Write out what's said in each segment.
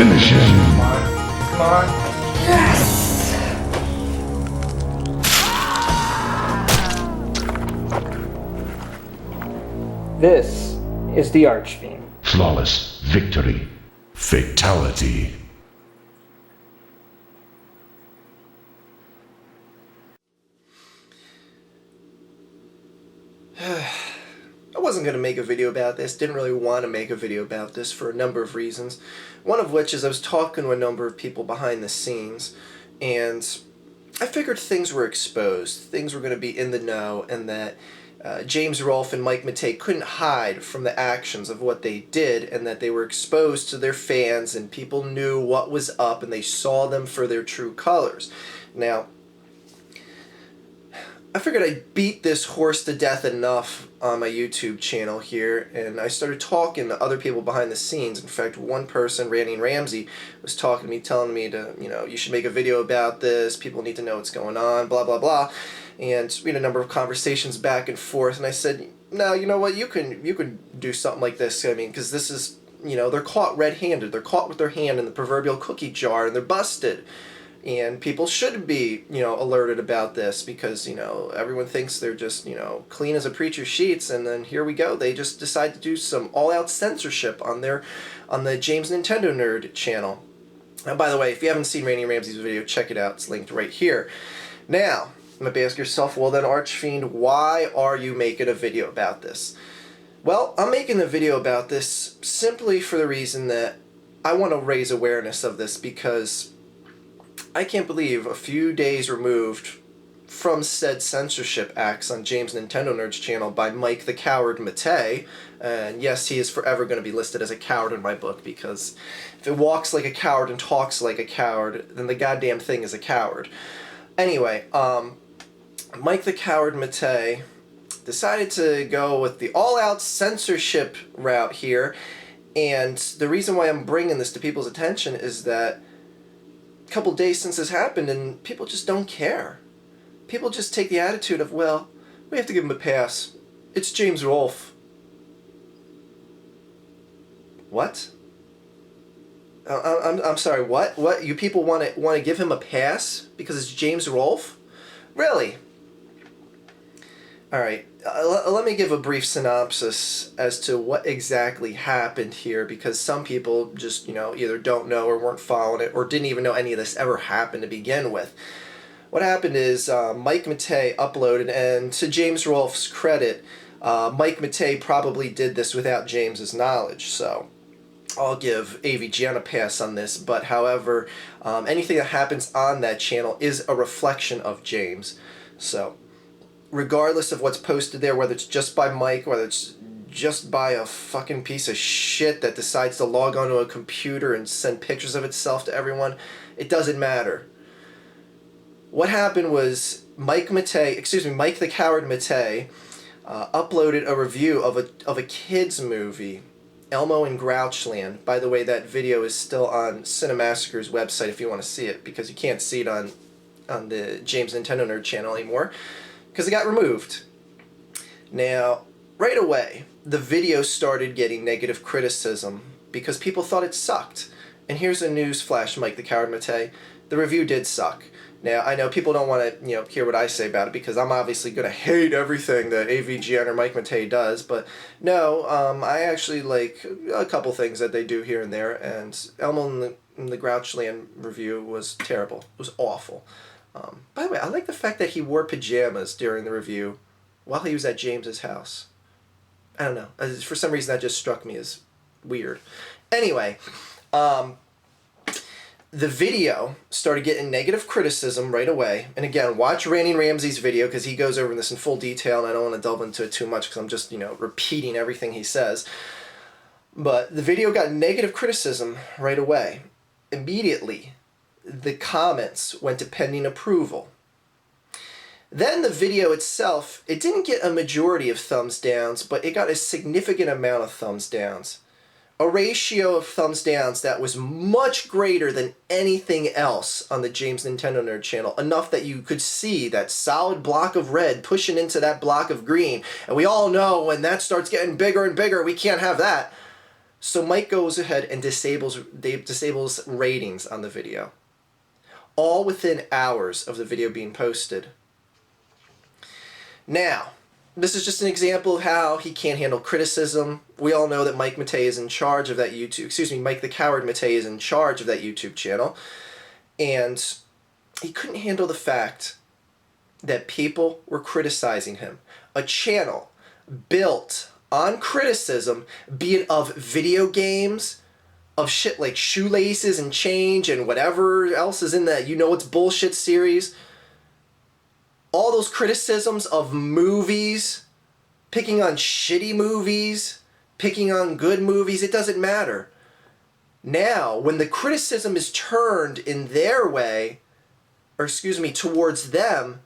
Finish him. Come on. Come on. Yes! This is the Archfiend. Flawless victory. Fatality. I wasn't going to make a video about this, didn't really want to make a video about this for a number of reasons. One of which is I was talking to a number of people behind the scenes, and I figured things were exposed, things were going to be in the know, and that James Rolfe and Mike Matei couldn't hide from the actions of what they did, and that they were exposed to their fans, and people knew what was up, and they saw them for their true colors. Now, I figured I'd beat this horse to death enough on my YouTube channel here, and I started talking to other people behind the scenes. In fact, one person, Randy and Ramsey, was talking to me, telling me to, you should make a video about this, people need to know what's going on, blah, blah, blah. And we had a number of conversations back and forth, and I said, no, you know what, you can do something like this, I mean, because this is, they're caught red-handed, they're caught with their hand in the proverbial cookie jar, and they're busted. And people should be, alerted about this because, everyone thinks they're just, clean as a preacher's sheets, and then here we go. They just decide to do some all-out censorship on the James Nintendo Nerd channel. And by the way, if you haven't seen Randy Ramsey's video, check it out. It's linked right here. Now, you might ask yourself, well then, Archfiend, why are you making a video about this? Well, I'm making a video about this simply for the reason that I want to raise awareness of this, because I can't believe a few days removed from said censorship acts on James Nintendo Nerd's channel by Mike the Coward Matei, and yes, he is forever going to be listed as a coward in my book, because if it walks like a coward and talks like a coward, then the goddamn thing is a coward. Anyway, Mike the Coward Matei decided to go with the all-out censorship route here, and the reason why I'm bringing this to people's attention is that couple days since this happened, and people just don't care. People just take the attitude of, well, we have to give him a pass. It's James Rolfe. What? I'm sorry. What? What? You people want to give him a pass because it's James Rolfe? Really? All right. Let me give a brief synopsis as to what exactly happened here, because some people just, either don't know or weren't following it or didn't even know any of this ever happened to begin with. What happened is Mike Matei uploaded, and to James Rolfe's credit, Mike Matei probably did this without James's knowledge, so I'll give AVGN a pass on this, but however, anything that happens on that channel is a reflection of James, so regardless of what's posted there, whether it's just by Mike, whether it's just by a fucking piece of shit that decides to log onto a computer and send pictures of itself to everyone, it doesn't matter. What happened was Mike the Coward Matei uploaded a review of a kids movie, Elmo in Grouchland. By the way, that video is still on Cinemassacre's website if you want to see it, because you can't see it on the James Nintendo Nerd channel anymore, because it got removed. Now, right away, the video started getting negative criticism because people thought it sucked. And here's a news flash, Mike the Coward Matei. The review did suck. Now, I know people don't want to, hear what I say about it, because I'm obviously going to hate everything that AVGN or Mike Matei does, but no, I actually like a couple things that they do here and there, and Elmo in the Grouchland review was terrible. It was awful. By the way, I like the fact that he wore pajamas during the review while he was at James's house. I don't know. For some reason, that just struck me as weird. Anyway, the video started getting negative criticism right away. And again, watch Randy Ramsey's video, because he goes over this in full detail, and I don't want to delve into it too much because I'm just, repeating everything he says. But the video got negative criticism right away. Immediately, the comments went to pending approval. Then the video itself, it didn't get a majority of thumbs downs, but it got a significant amount of thumbs downs. A ratio of thumbs downs that was much greater than anything else on the James Nintendo Nerd channel. Enough that you could see that solid block of red pushing into that block of green. And we all know when that starts getting bigger and bigger, we can't have that. So Mike goes ahead and disables ratings on the video, all within hours of the video being posted. Now, this is just an example of how he can't handle criticism. We all know that Mike Matei is in charge of that Mike the Coward Matei is in charge of that YouTube channel. And he couldn't handle the fact that people were criticizing him. A channel built on criticism, be it of video games, of shit like Shoelaces and Change and whatever else is in that it's bullshit series. All those criticisms of movies, picking on shitty movies, picking on good movies, it doesn't matter. Now, when the criticism is turned in their way, towards them,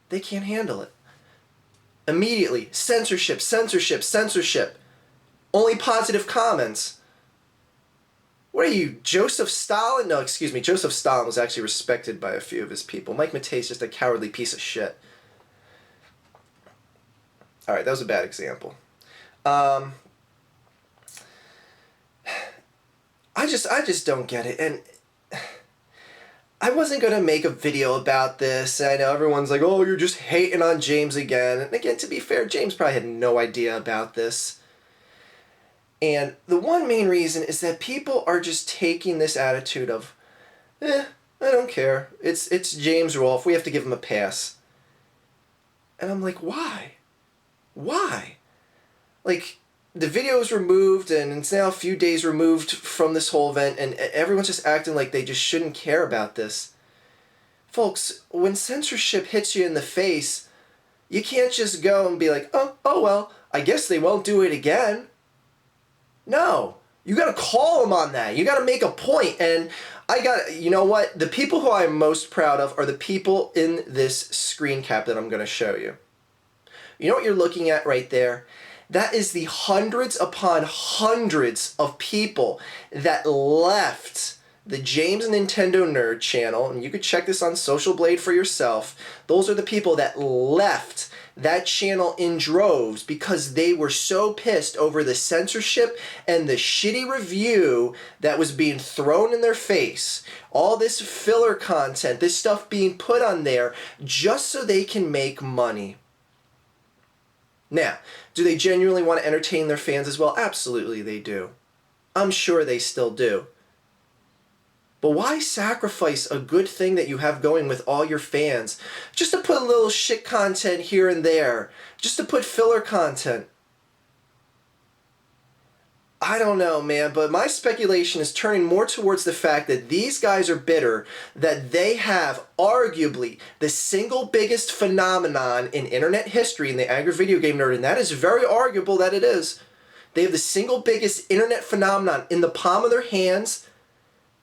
they can't handle it. Immediately, censorship, censorship, censorship. Only positive comments. What are you, Joseph Stalin? No, Joseph Stalin was actually respected by a few of his people. Mike Matei's just a cowardly piece of shit. Alright, that was a bad example. I just don't get it. And I wasn't going to make a video about this. I know everyone's like, oh, you're just hating on James again. And again, to be fair, James probably had no idea about this. And the one main reason is that people are just taking this attitude of, I don't care. It's James Rolfe. We have to give him a pass. And I'm like, why? Why? Like, the video is removed, and it's now a few days removed from this whole event, and everyone's just acting like they just shouldn't care about this. Folks, when censorship hits you in the face, you can't just go and be like, oh well, I guess they won't do it again. No. You gotta call them on that. You gotta make a point. And you know what? The people who I'm most proud of are the people in this screen cap that I'm gonna show you. You know what you're looking at right there? That is the hundreds upon hundreds of people that left the James Nintendo Nerd channel, and you could check this on Social Blade for yourself. Those are the people that left that channel in droves because they were so pissed over the censorship and the shitty review that was being thrown in their face. All this filler content, this stuff being put on there just so they can make money. Now, do they genuinely want to entertain their fans as well? Absolutely they do. I'm sure they still do. But why sacrifice a good thing that you have going with all your fans just to put a little shit content here and there? Just to put filler content? I don't know, man, but my speculation is turning more towards the fact that these guys are bitter that they have arguably the single biggest phenomenon in internet history in the angry video game nerd, and that is very arguable that it is. They have the single biggest internet phenomenon in the palm of their hands,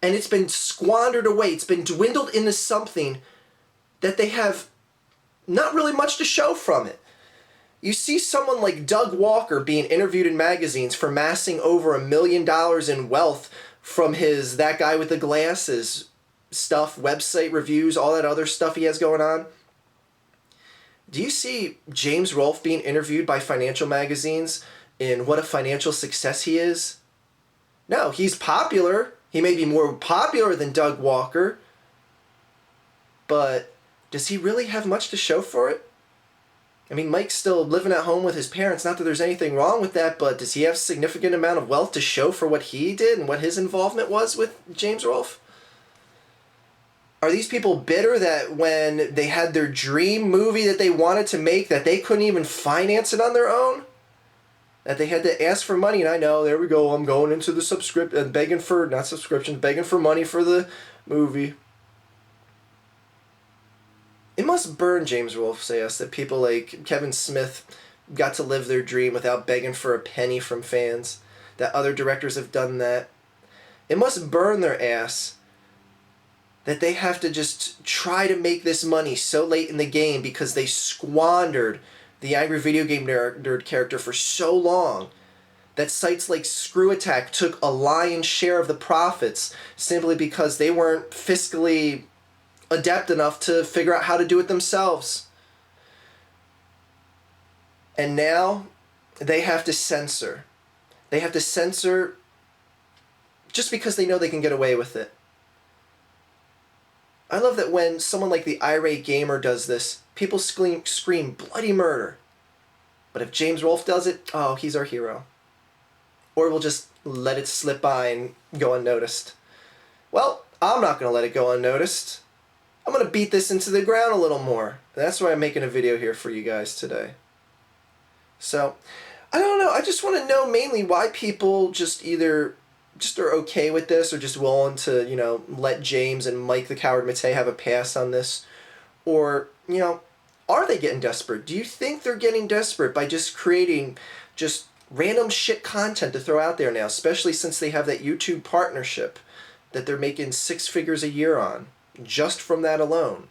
and it's been squandered away. It's been dwindled into something that they have not really much to show from it. You see someone like Doug Walker being interviewed in magazines for amassing over $1 million in wealth from his That Guy with the Glasses stuff, website reviews, all that other stuff he has going on. Do you see James Rolfe being interviewed by financial magazines in what a financial success he is? No, he's popular. He may be more popular than Doug Walker, but does he really have much to show for it? I mean, Mike's still living at home with his parents. Not that there's anything wrong with that, but does he have a significant amount of wealth to show for what he did and what his involvement was with James Rolfe? Are these people bitter that when they had their dream movie that they wanted to make, that they couldn't even finance it on their own? That they had to ask for money? And I know, there we go, I'm going into the begging for money for the movie. It must burn James Rolfe, say us, that people like Kevin Smith got to live their dream without begging for a penny from fans. That other directors have done that. It must burn their ass that they have to just try to make this money so late in the game because they squandered the angry video game nerd character for so long. That sites like Screw Attack took a lion's share of the profits simply because they weren't fiscally adept enough to figure out how to do it themselves. And now they have to censor. They have to censor just because they know they can get away with it. I love that when someone like the irate gamer does this, people scream bloody murder. But if James Rolfe does it, oh, he's our hero. Or we'll just let it slip by and go unnoticed. Well, I'm not going to let it go unnoticed. I'm going to beat this into the ground a little more. That's why I'm making a video here for you guys today. So, I don't know. I just want to know mainly why people just either just are okay with this or just willing to, you know, let James and Mike the Coward Matei have a pass on this. Or, you know, are they getting desperate? Do you think they're getting desperate by just creating just random shit content to throw out there now, especially since they have that YouTube partnership that they're making 6 figures a year on, just from that alone?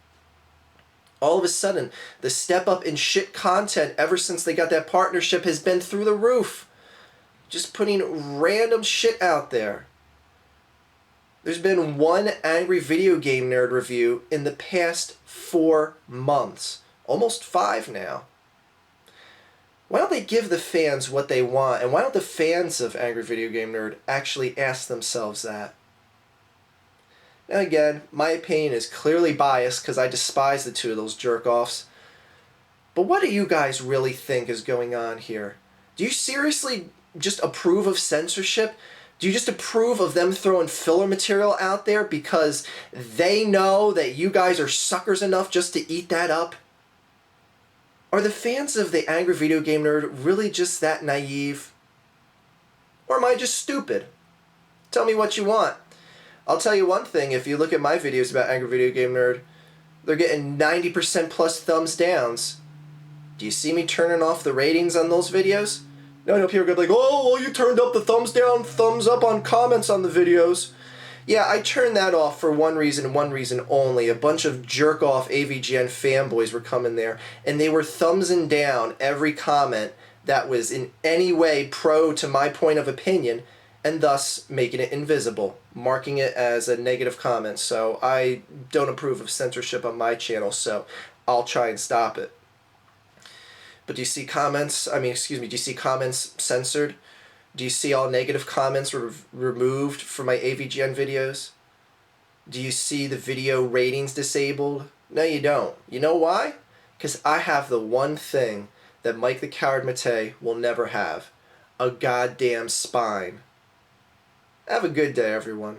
All of a sudden, the step up in shit content ever since they got that partnership has been through the roof. Just putting random shit out there. There's been one Angry Video Game Nerd review in the past 4 months. Almost 5 now. Why don't they give the fans what they want? And why don't the fans of Angry Video Game Nerd actually ask themselves that? Now again, my opinion is clearly biased because I despise the two of those jerk-offs. But what do you guys really think is going on here? Do you seriously just approve of censorship? Do you just approve of them throwing filler material out there because they know that you guys are suckers enough just to eat that up? Are the fans of the Angry Video Game Nerd really just that naive? Or am I just stupid? Tell me what you want. I'll tell you one thing, if you look at my videos about Angry Video Game Nerd, they're getting 90% plus thumbs downs. Do you see me turning off the ratings on those videos? No, people are going to be like, oh, well, you turned up the thumbs down, thumbs up on comments on the videos. Yeah, I turned that off for one reason only. A bunch of jerk-off AVGN fanboys were coming there, and they were thumbsing down every comment that was in any way pro to my point of opinion, and thus making it invisible, marking it as a negative comment. So I don't approve of censorship on my channel, so I'll try and stop it. But do you see comments, do you see comments censored? Do you see all negative comments removed from my AVGN videos? Do you see the video ratings disabled? No, you don't. You know why? Because I have the one thing that Mike the Coward Matei will never have. A goddamn spine. Have a good day, everyone.